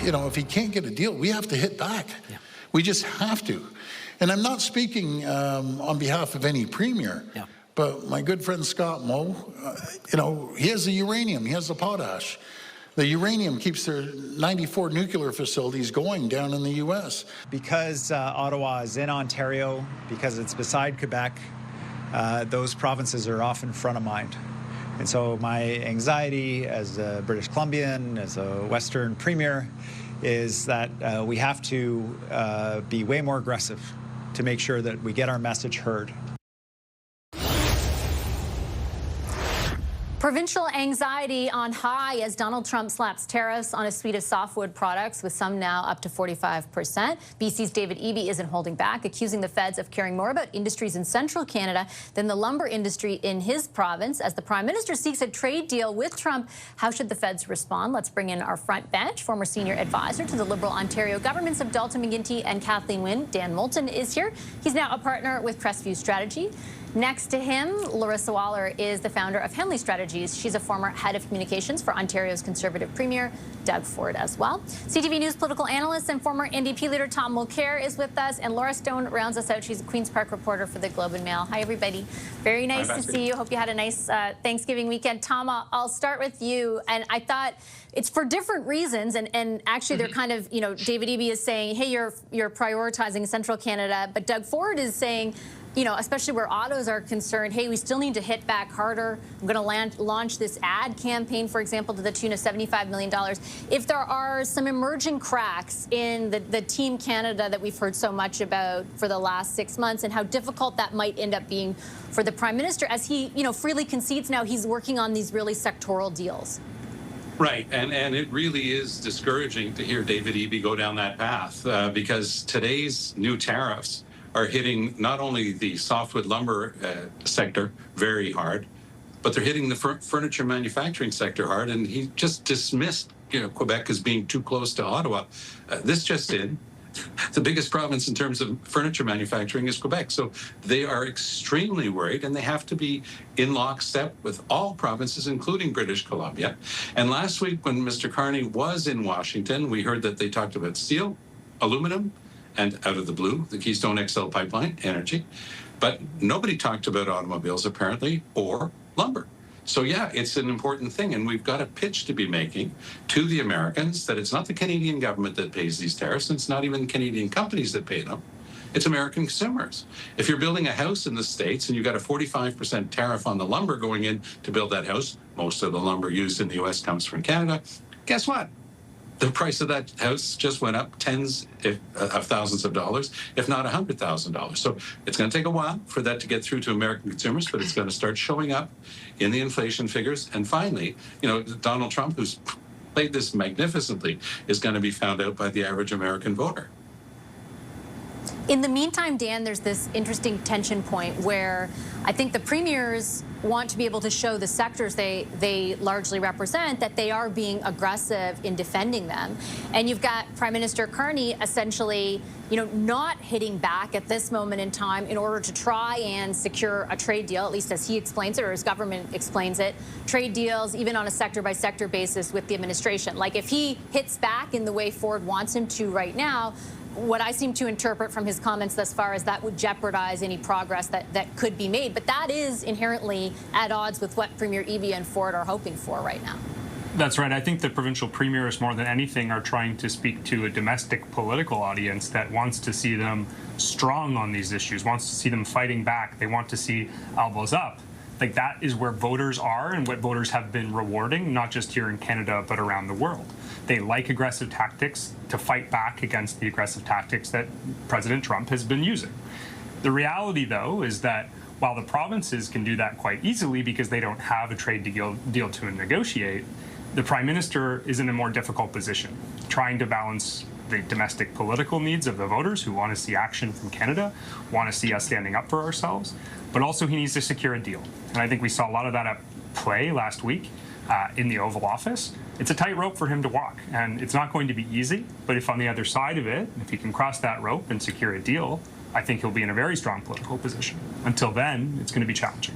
you know, if he can't get a deal, we have to hit back. Yeah. We just have to. And I'm not speaking on behalf of any premier, yeah. But my good friend Scott Moe, you know, he has the uranium, he has the potash. The uranium keeps their 94 nuclear facilities going down in the U.S. Because Ottawa is in Ontario, because it's beside Quebec, those provinces are often front of mind. And so my anxiety as a British Columbian, as a Western premier, is that we have to be way more aggressive to make sure that we get our message heard. Provincial anxiety on high as Donald Trump slaps tariffs on a suite of softwood products, with some now up to 45%. BC's David Eby isn't holding back, accusing the feds of caring more about industries in central Canada than the lumber industry in his province. As the Prime Minister seeks a trade deal with Trump, how should the feds respond? Let's bring in our front bench. Former senior advisor to the Liberal Ontario governments of Dalton McGuinty and Kathleen Wynne, Dan Moulton, is here. He's now a partner with Crestview Strategy. Next to him, Larissa Waller is the founder of Henley Strategies. She's a former head of communications for Ontario's Conservative Premier, Doug Ford, as well. CTV News political analyst and former NDP leader Tom Mulcair is with us, and Laura Stone rounds us out. She's a Queen's Park reporter for the Globe and Mail. Hi, everybody. Very nice to see you. Hope you had a nice Thanksgiving weekend. Tom, I'll start with you. And I thought it's for different reasons, and actually they're kind of, you know, David Eby is saying, hey, you're prioritizing Central Canada, but Doug Ford is saying, you know, especially where autos are concerned, hey, we still need to hit back harder. I'm going to launch this ad campaign, for example, to the tune of $75 million. If there are some emerging cracks in the Team Canada that we've heard so much about for the last 6 months, and how difficult that might end up being for the Prime Minister, as he, you know, freely concedes now he's working on these really sectoral deals. Right, and it really is discouraging to hear David Eby go down that path because today's new tariffs are hitting not only the softwood lumber sector very hard, but they're hitting the furniture manufacturing sector hard. And he just dismissed, you know, Quebec as being too close to Ottawa. This just in, the biggest province in terms of furniture manufacturing is Quebec. So they are extremely worried, and they have to be in lockstep with all provinces, including British Columbia. And last week, when Mr. Carney was in Washington, we heard that they talked about steel, aluminum, and out of the blue, the Keystone XL pipeline, energy. But nobody talked about automobiles, apparently, or lumber. So, yeah, it's an important thing, and we've got a pitch to be making to the Americans that it's not the Canadian government that pays these tariffs, and it's not even Canadian companies that pay them. It's American consumers. If you're building a house in the States and you've got a 45% tariff on the lumber going in to build that house, most of the lumber used in the U.S. comes from Canada, guess what? The price of that house just went up tens of thousands of dollars, if not $100,000. So it's going to take a while for that to get through to American consumers, but it's going to start showing up in the inflation figures. And finally, you know, Donald Trump, who's played this magnificently, is going to be found out by the average American voter. In the meantime, Dan, there's this interesting tension point where I think the premiers want to be able to show the sectors they largely represent that they are being aggressive in defending them. And you've got Prime Minister Carney essentially, you know, not hitting back at this moment in time in order to try and secure a trade deal, at least as he explains it or his government explains it, trade deals even on a sector-by-sector basis with the administration. Like if he hits back in the way Ford wants him to right now, what I seem to interpret from his comments thus far is that would jeopardize any progress that could be made. But that is inherently at odds with what Premier Eby and Ford are hoping for right now. That's right. I think the provincial premiers, more than anything, are trying to speak to a domestic political audience that wants to see them strong on these issues, wants to see them fighting back. They want to see elbows up. Like that is where voters are and what voters have been rewarding, not just here in Canada, but around the world. They like aggressive tactics to fight back against the aggressive tactics that President Trump has been using. The reality, though, is that while the provinces can do that quite easily because they don't have a trade deal to negotiate, the Prime Minister is in a more difficult position, trying to balance the domestic political needs of the voters who want to see action from Canada, want to see us standing up for ourselves, but also he needs to secure a deal. And I think we saw a lot of that at play last week in the Oval Office. It's a tightrope for him to walk, and it's not going to be easy, but if on the other side of it, if he can cross that rope and secure a deal, I think he'll be in a very strong political position. Until then, it's going to be challenging.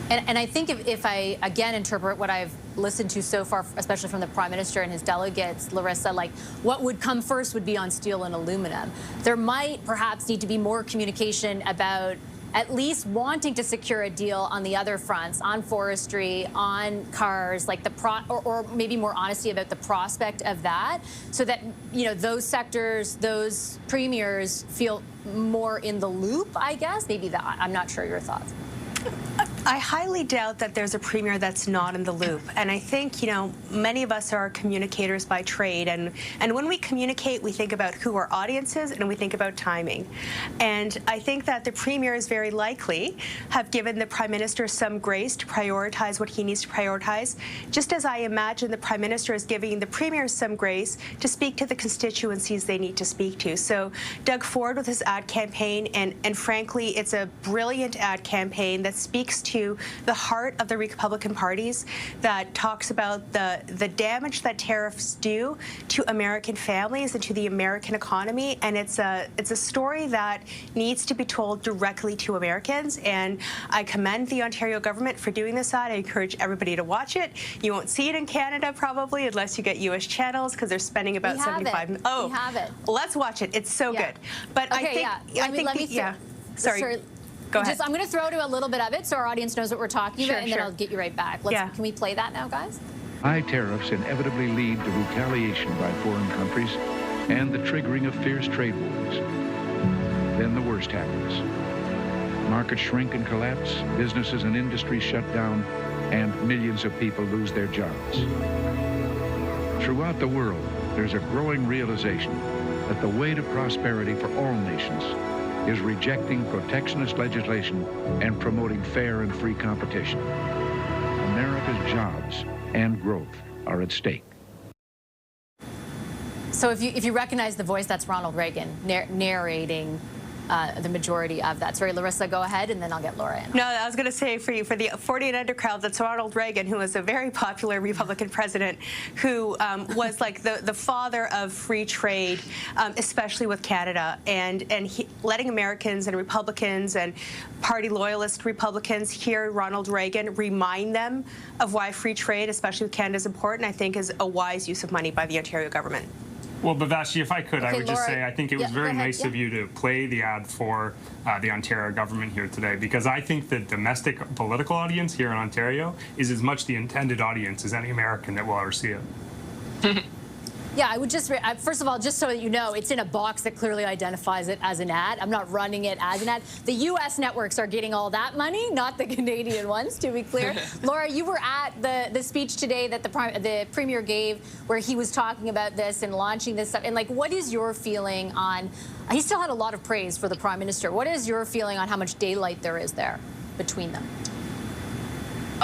And I think if I, again, interpret what I've listened to so far, especially from the Prime Minister and his delegates, Larissa, like what would come first would be on steel and aluminum. There might perhaps need to be more communication about at least wanting to secure a deal on the other fronts, on forestry, on cars, like or maybe more honesty about the prospect of that, so that, you know, those sectors, those premiers feel more in the loop, I guess. Maybe that, I'm not sure your thoughts. I highly doubt that there's a premier that's not in the loop. And I think, you know, many of us are communicators by trade. And when we communicate, we think about who our audience is and we think about timing. And I think that the premiers very likely have given the Prime Minister some grace to prioritize what he needs to prioritize, just as I imagine the Prime Minister is giving the premiers some grace to speak to the constituencies they need to speak to. So Doug Ford with his ad campaign, and frankly, it's a brilliant ad campaign that speaks to the heart of the Republican parties, that talks about the damage that tariffs do to American families and to the American economy. And it's a story that needs to be told directly to Americans. And I commend the Ontario government for doing this ad. I encourage everybody to watch it. You won't see it in Canada probably unless you get U.S. channels, because they're spending about 75. Oh, we have it. Let's watch it. It's so good. But okay, I think Sorry. Go ahead. I'm going to throw to a little bit of it so our audience knows what we're talking about, and then I'll get you right back. Can we play that now, guys? High tariffs inevitably lead to retaliation by foreign countries and the triggering of fierce trade wars. Then the worst happens. Markets shrink and collapse, businesses and industries shut down, and millions of people lose their jobs. Throughout the world, there's a growing realization that the way to prosperity for all nations is rejecting protectionist legislation and promoting fair and free competition. America's jobs and growth are at stake. So if you recognize the voice, that's Ronald Reagan narrating the majority of that. Sorry, Larissa, go ahead, and then I'll get Laura in. No, I was going to say for the 40 and under crowd, that's Ronald Reagan, who was a very popular Republican president, who was like the father of free trade, especially with Canada, and letting Americans and Republicans and party loyalist Republicans hear Ronald Reagan remind them of why free trade, especially with Canada, is important, I think is a wise use of money by the Ontario government. Well, Bavashi, if I could, I would just Laura, say I think it was very nice of you to play the ad for the Ontario government here today, because I think the domestic political audience here in Ontario is as much the intended audience as any American that will ever see it. Yeah, I would just, first of all, just so that you know, it's in a box that clearly identifies it as an ad. I'm not running it as an ad. The U.S. networks are getting all that money, not the Canadian ones, to be clear. Laura, you were at the speech today that the Premier gave, where he was talking about this and launching this stuff. And, like, what is your feeling on, he still had a lot of praise for the Prime Minister. What is your feeling on how much daylight there is there between them?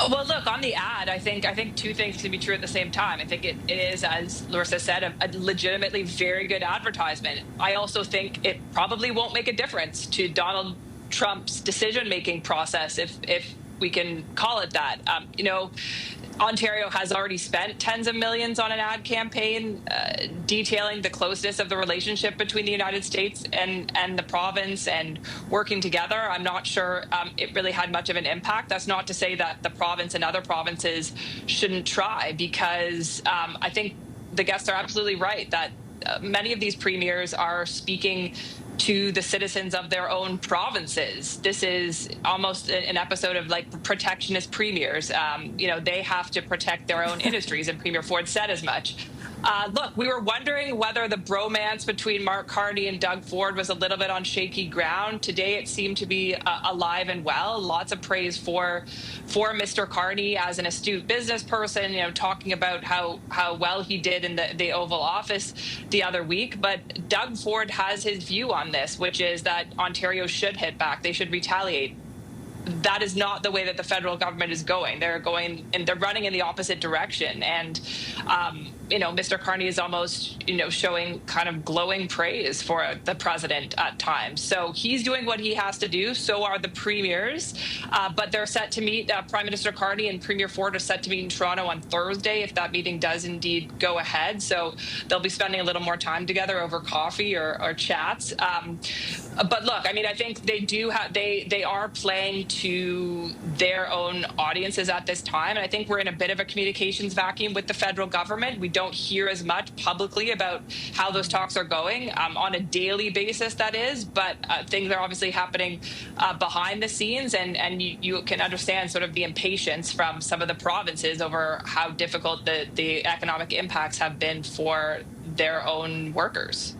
Well, look, on the ad, I think two things can be true at the same time. I think it is, as Larissa said, a legitimately very good advertisement. I also think it probably won't make a difference to Donald Trump's decision-making process, if we can call it that. You know, Ontario has already spent tens of millions on an ad campaign detailing the closeness of the relationship between the United States and the province and working together. I'm not sure it really had much of an impact. That's not to say that the province and other provinces shouldn't try, because I think the guests are absolutely right that many of these premiers are speaking to the citizens of their own provinces. This is almost an episode of like protectionist premiers. You know, they have to protect their own industries, and Premier Ford said as much. Look, we were wondering whether the bromance between Mark Carney and Doug Ford was a little bit on shaky ground. Today, it seemed to be alive and well. Lots of praise for Mr. Carney as an astute business person, you know, talking about how well he did in the Oval Office the other week. But Doug Ford has his view on this, which is that Ontario should hit back. They should retaliate. That is not the way that the federal government is going. They're going and they're running in the opposite direction. And Mr. Carney is almost, showing kind of glowing praise for the president at times. So he's doing what he has to do. So are the premiers. But they're set to meet. Prime Minister Carney and Premier Ford are set to meet in Toronto on Thursday if that meeting does indeed go ahead. So they'll be spending a little more time together over coffee or chats. But look, I mean, I think they are playing to their own audiences at this time. And I think we're in a bit of a communications vacuum with the federal government. We don't hear as much publicly about how those talks are going on a daily basis, that is. But things are obviously happening behind the scenes. And you can understand sort of the impatience from some of the provinces over how difficult the economic impacts have been for their own workers.